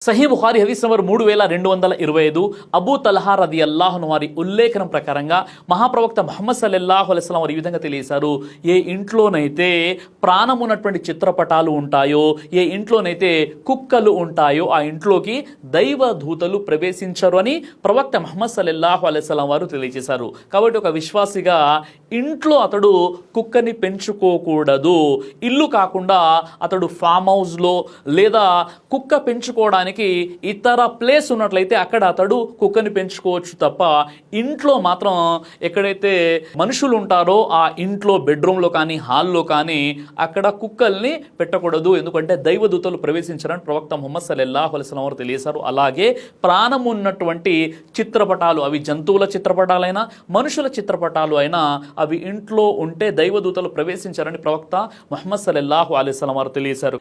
సహీ బుఖారి హదీస్ number 3225 Abu Talha రదియల్లాహు అన్హు వారి ఉల్లేఖనం ప్రకారంగా మహాప్రవక్త ముహమ్మద్ సల్లల్లాహు అలైహి వసల్లం వారు ఈ విధంగా తెలియజేశారు, ఏ ఇంట్లోనైతే ప్రాణం ఉన్నటువంటి చిత్రపటాలు ఉంటాయో, ఏ ఇంట్లోనైతే కుక్కలు ఉంటాయో ఆ ఇంట్లోకి దైవ దూతలు ప్రవేశించరు అని ప్రవక్త ముహమ్మద్ సల్లల్లాహు అలైహి వసల్లం వారు తెలియజేశారు. కాబట్టి ఒక విశ్వాసిగా ఇంట్లో అతడు కుక్కని పెంచుకోకూడదు. ఇల్లు కాకుండా అతడు ఫామ్ హౌస్లో లేదా కుక్క పెంచుకోవడానికి ఇతర ప్లేస్ ఉన్నట్లయితే అక్కడ అతడు కుక్కని పెంచుకోవచ్చు తప్ప ఇంట్లో మాత్రం ఎక్కడైతే మనుషులు ఉంటారో ఆ ఇంట్లో బెడ్రూమ్లో కానీ హాల్లో కానీ అక్కడ కుక్కల్ని పెట్టకూడదు. ఎందుకంటే దైవదూతలు ప్రవేశించారని ప్రవక్త ముహమ్మద్ సల్లల్లాహు అలైహి వసల్లం వారు తెలియజేశారు. అలాగే ప్రాణం ఉన్నటువంటి చిత్రపటాలు, అవి జంతువుల చిత్రపటాలైనా మనుషుల చిత్రపటాలు అయినా అవి ఇంట్లో ఉంటే దైవదూతలు ప్రవేశించారని ప్రవక్త ముహమ్మద్ సల్లల్లాహు అలైహి వసల్లం వారు తెలియజేశారు.